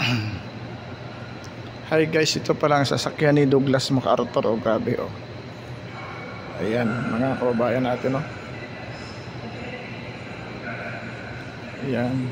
Hi guys, ito pa lang sasakyan ni Douglas MacArthur. Oh, grabe oh. Ayan, mga kababayan natin oh. Ayan.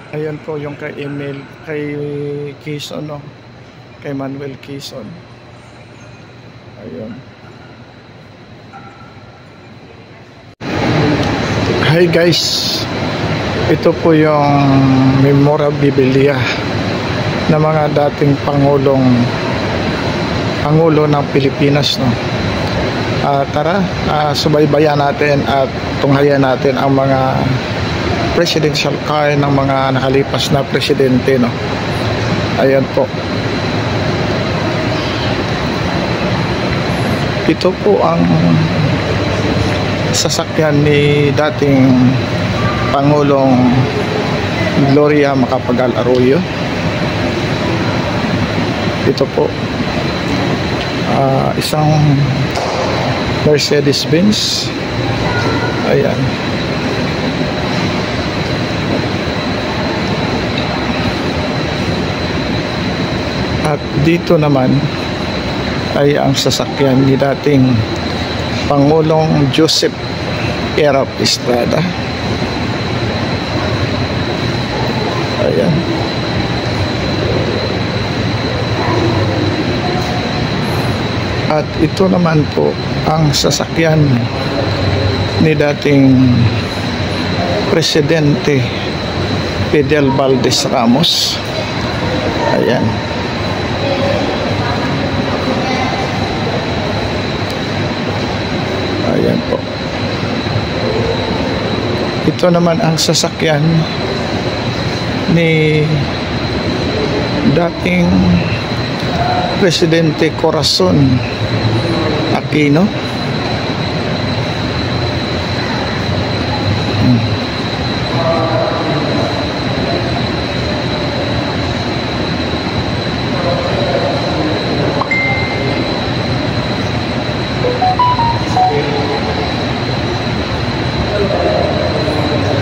Ayan po yung kay email kay Quezon no? Kay Manuel Quezon. Ayun. Hi guys, ito po yung memorabilia ng mga dating Pangulo ng Pilipinas no? Tara, subaybayan natin at tunghayan natin ang mga presidential car ng mga nakalipas na presidente no. Ayan po. Ito po ang sasakyan ni dating Pangulong Gloria Macapagal Arroyo. Ito po isang Mercedes-Benz. Ayan. At dito naman ay ang sasakyan ni dating Pangulong Joseph Erap Estrada. Ayan. At ito naman po ang sasakyan ni dating Presidente Fidel Valdez Ramos. Ayan. Ayan po. Ito naman ang sasakyan ni dating Presidente Corazon Aquino.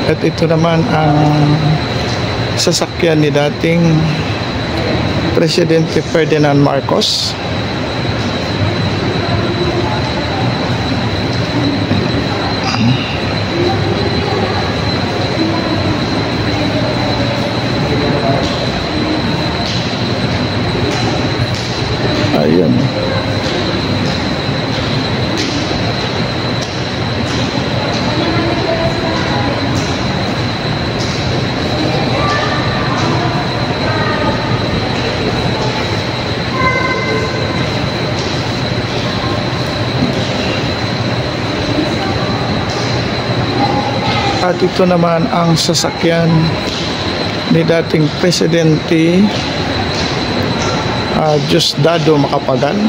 At ito naman ang sasakyan ni dating Presidente Ferdinand Marcos. Ayan. At ito naman ang sasakyan ni dating Presidente Diosdado Macapagal,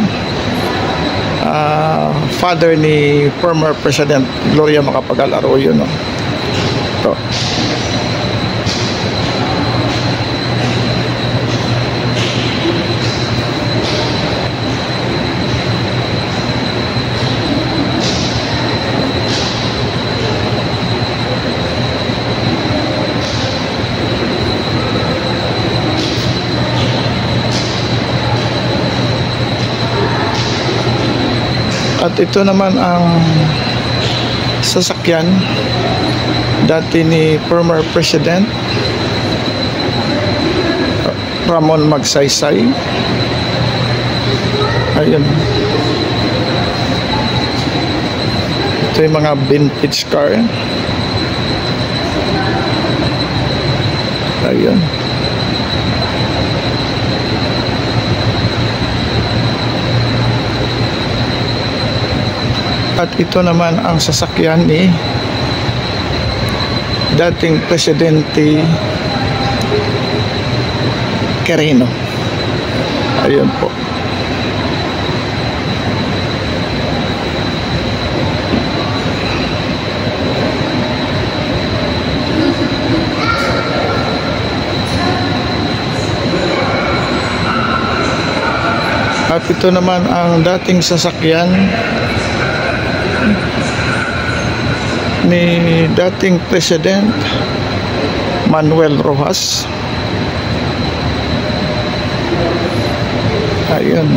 father ni former President Gloria Macapagal Arroyo no. Ito. At ito naman ang sasakyan dati ni former President Ramon Magsaysay. Ayun. Ito yung mga vintage car. Ayun. At ito naman ang sasakyan ni dating Presidente Quirino. Ayun po. At ito naman ang dating sasakyan ni dating President Manuel Rojas. Ayun.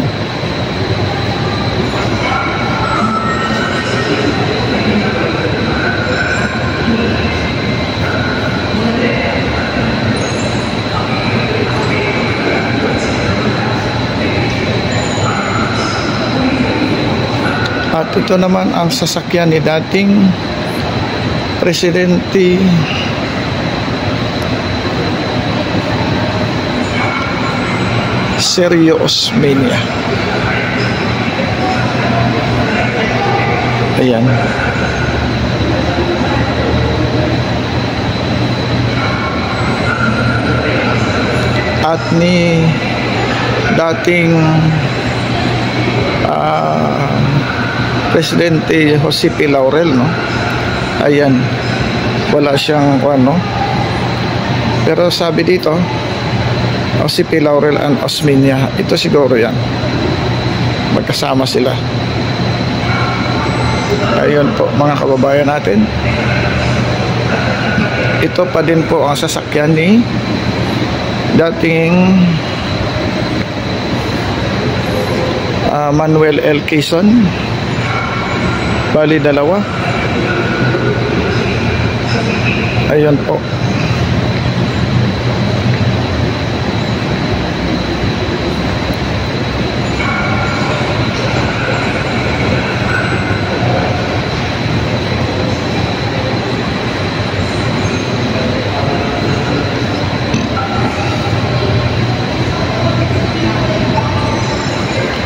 At ito naman ang sasakyan ni dating Presidente Sergio Osmeña. Ayan. At ni dating Presidente Jose P. Laurel, no? Ayan. Wala siyang ano. Pero sabi dito, Jose P. Laurel and Osmeña. Ito siguro yan. Magkasama sila. Ayun po, mga kababayan natin. Ito pa din po ang sasakyan ni dating Manuel L. Quezon. Bali dalawa. Ayun po.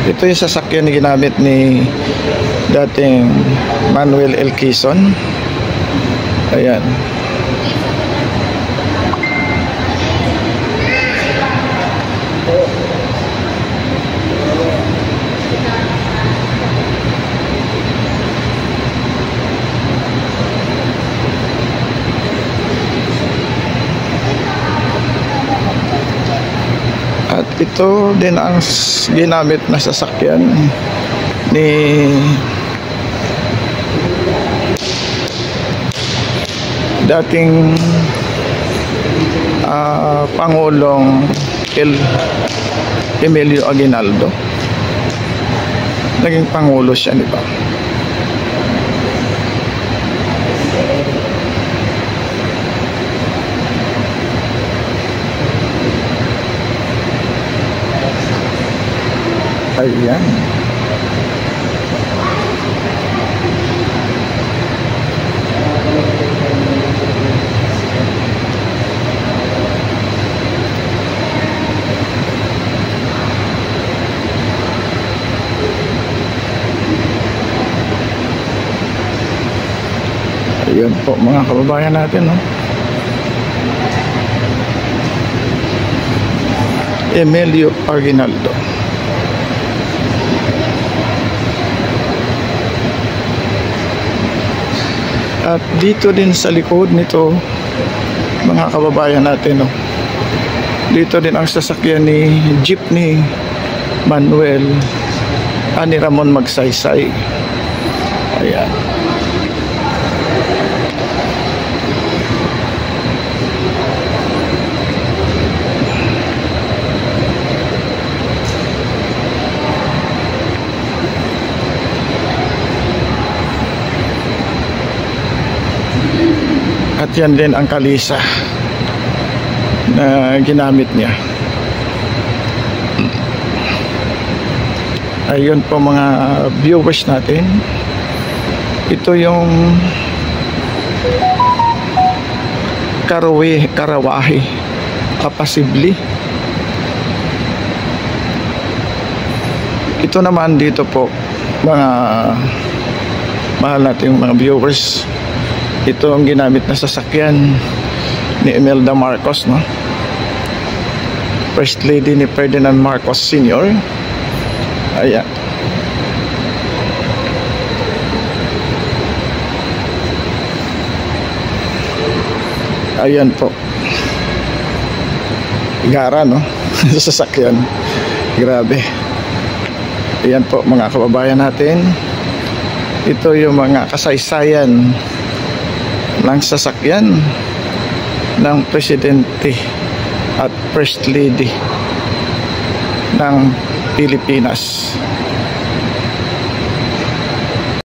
Ito yung sasakyan na ginamit ni dating Manuel L. Quezon. Ayan. At ito din ang ginamit na sasakyan ni dating Pangulong Emilio Aguinaldo. Naging Pangulo siya, di ba? Ayan. Ayan po mga kababayan natin, no? Emilio Aguinaldo. At dito din sa likod nito, mga kababayan natin, no? Dito din ang sasakyan ni jeepney Manuel ni Ramon Magsaysay. Ayan. At yan din ang kalisa na ginamit niya. Ayun po mga viewers natin. Ito yung Karawahi Apasibli. Ito naman dito po mga mahal nating mga viewers, ito ang ginamit na sasakyan ni Imelda Marcos, no? First Lady ni Ferdinand Marcos Sr. Ayan. Ayan po. Gara, no? Sasakyan. Grabe. Ayan po mga kababayan natin. Ito yung mga kasaysayan ng sasakyan ng Presidente at First Lady ng Pilipinas.